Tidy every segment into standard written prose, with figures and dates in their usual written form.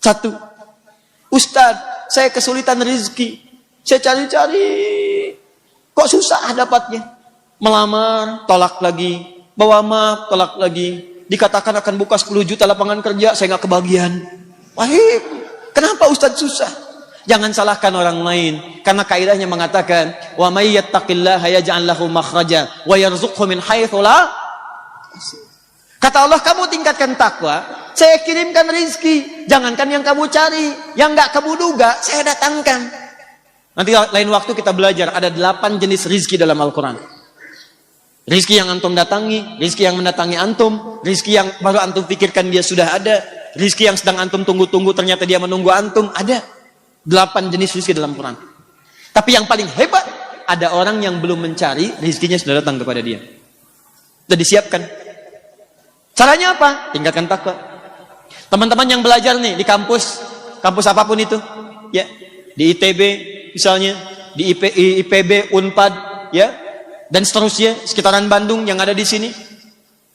Satu, Ustadz, saya kesulitan rezeki. Saya cari-cari, kok susah dapatnya. Melamar, tolak lagi. Bawa maaf, tolak lagi. Dikatakan akan buka 10 juta lapangan kerja, saya nggak kebagian. Wahai, kenapa Ustadz susah? Jangan salahkan orang lain, karena kaidahnya mengatakan, wa may yattaqillaha yaj'al lahu makhraja wa yarzuqhu min haitsu la. Kata Allah, kamu tingkatkan takwa, saya kirimkan rizki. Jangankan yang kamu cari, yang nggak kamu duga, saya datangkan. Nanti lain waktu kita belajar, ada 8 jenis rizki dalam Al-Quran. Rizki yang antum datangi, rizki yang mendatangi antum, rizki yang baru antum pikirkan dia sudah ada, rizki yang sedang antum tunggu-tunggu ternyata dia menunggu antum, ada. 8 jenis rizki dalam Quran. Tapi yang paling hebat, ada orang yang belum mencari, rizkinya sudah datang kepada dia. Sudah disiapkan. Caranya apa? Tingkatkan takwa. Teman-teman yang belajar nih di kampus apapun itu, ya, di ITB misalnya, di IPB, Unpad, ya, dan seterusnya, sekitaran Bandung yang ada di sini.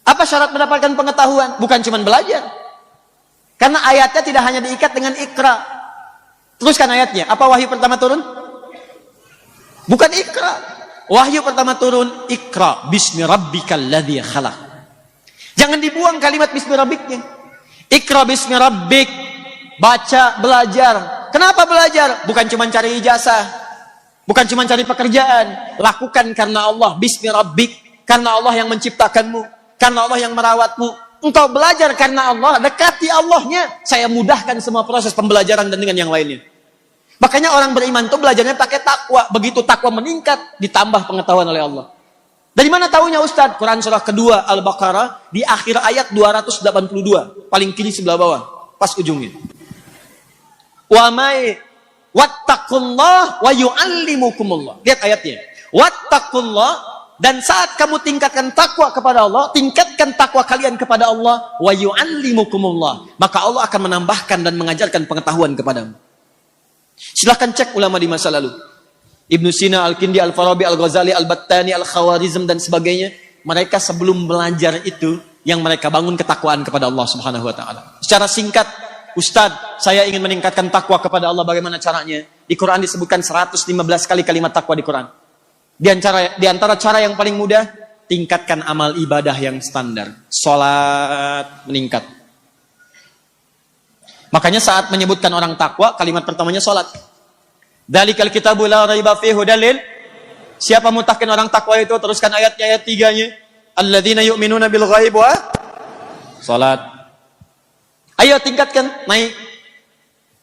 Apa syarat mendapatkan pengetahuan? Bukan cuma belajar. Karena ayatnya tidak hanya diikat dengan ikra. Teruskan ayatnya. Apa wahyu pertama turun? Bukan ikra. Wahyu pertama turun, ikra bismi rabbikal ladzi khalaq. Jangan dibuang kalimat bismi rabbiknya. Ikra bismi rabbik. Baca, belajar. Kenapa belajar? Bukan cuma cari ijazah. Bukan cuma cari pekerjaan. Lakukan karena Allah. Bismi rabbik. Karena Allah yang menciptakanmu. Karena Allah yang merawatmu. Engkau belajar karena Allah, dekati Allahnya. Saya mudahkan semua proses pembelajaran dan dengan yang lainnya. Makanya orang beriman itu belajarnya pakai takwa. Begitu takwa meningkat, ditambah pengetahuan oleh Allah. Dari mana tahunya Ustaz? Quran surah kedua Al-Baqarah di akhir ayat 282. Paling kiri sebelah bawah. Pas ujungnya. Wa may wattaqullah wa yu'allimukumullah. Lihat ayatnya. Wattaqullah. Dan saat kamu tingkatkan takwa kepada Allah, tingkatkan takwa kalian kepada Allah, wa yu'allimukumullah, maka Allah akan menambahkan dan mengajarkan pengetahuan kepadamu. Silahkan cek ulama di masa lalu. Ibnu Sina, Al-Kindi, Al-Farabi, Al-Ghazali, Al-Battani, Al-Khawarizm dan sebagainya. Mereka sebelum belajar itu, yang mereka bangun ketakwaan kepada Allah Subhanahu wa taala. Secara singkat, Ustadz, saya ingin meningkatkan takwa kepada Allah, bagaimana caranya? Di Quran disebutkan 115 kali kalimat takwa di Quran. Di antara cara yang paling mudah, tingkatkan amal ibadah yang standar. Salat meningkat. Makanya saat menyebutkan orang takwa, kalimat pertamanya salat. Dalikal kitabu la raiba fihi dalil. Siapa mutakin orang takwa itu? Teruskan ayatnya, ayat 3-nya. Alladzina yu'minuna bil ghaib wa salat. Ayo tingkatkan, naik.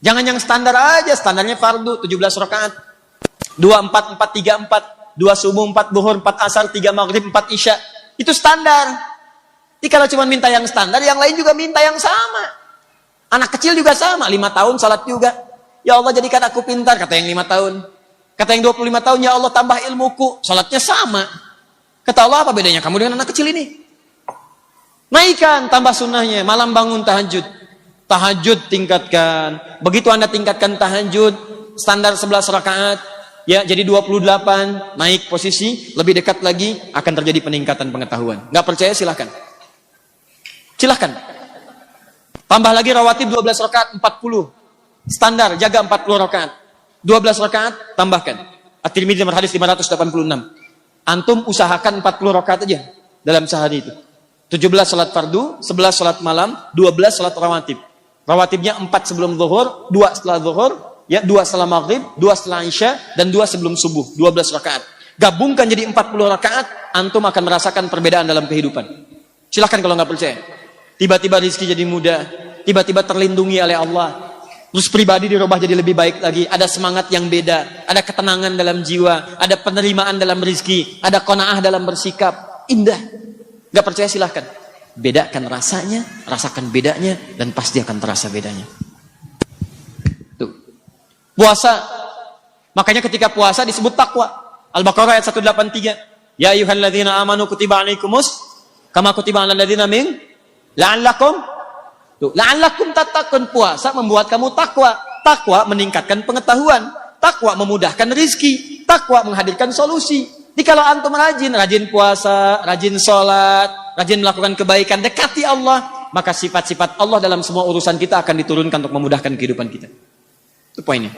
Jangan yang standar aja, standarnya fardu 17 rakaat. 2 4 4 3 4. 2 subuh, 4 zuhur, 4 asar, 3 maghrib, 4 isya. Itu standar. Jadi kalau cuma minta yang standar, yang lain juga minta yang sama. Anak kecil juga sama, 5 tahun salat juga. Ya Allah jadikan aku pintar, kata yang 5 tahun. Kata yang 25 tahun, ya Allah tambah ilmuku. Salatnya sama. Kata Allah, apa bedanya kamu dengan anak kecil ini? Naikkan, tambah sunnahnya. Malam bangun tahajud. Tahajud tingkatkan. Begitu Anda tingkatkan tahajud, standar 11 rakaat, ya, jadi 28, naik posisi, lebih dekat lagi, akan terjadi peningkatan pengetahuan. Nggak percaya silahkan. Silahkan. Tambah lagi rawatib 12 rakaat, 40. Standar, jaga 40 rakaat. 12 rakaat, tambahkan. At-Tirmidzi nomor hadis 586. Antum usahakan 40 rakaat aja dalam sehari itu. 17 salat fardu, 11 salat malam, 12 salat rawatib. Rawatibnya 4 sebelum zuhur, 2 setelah zuhur, ya, 2 setelah maghrib, 2 setelah isya, dan 2 sebelum subuh, 12 rakaat. Gabungkan jadi 40 rakaat, antum akan merasakan perbedaan dalam kehidupan. Silahkan kalau nggak percaya. Tiba-tiba rezeki jadi mudah, tiba-tiba terlindungi oleh Allah. Terus pribadi dirubah jadi lebih baik lagi, ada semangat yang beda, ada ketenangan dalam jiwa, ada penerimaan dalam rezeki, ada qanaah dalam bersikap. Indah. Nggak percaya silahkan. Bedakan rasanya, rasakan bedanya, dan pasti akan terasa bedanya. Puasa. Makanya ketika puasa disebut takwa. Al-Baqarah ayat 183. Ya ayyuhalladzina amanu kutiba alaikumus kama kutiba alal ladzina min la'allakum. La'allakum tattaqun. Puasa membuat kamu takwa. Takwa meningkatkan pengetahuan. Takwa memudahkan rizki. Takwa menghadirkan solusi. Jadi kalau antum rajin puasa, rajin sholat, rajin melakukan kebaikan, dekati Allah, maka sifat-sifat Allah dalam semua urusan kita akan diturunkan untuk memudahkan kehidupan kita. Itu poinnya.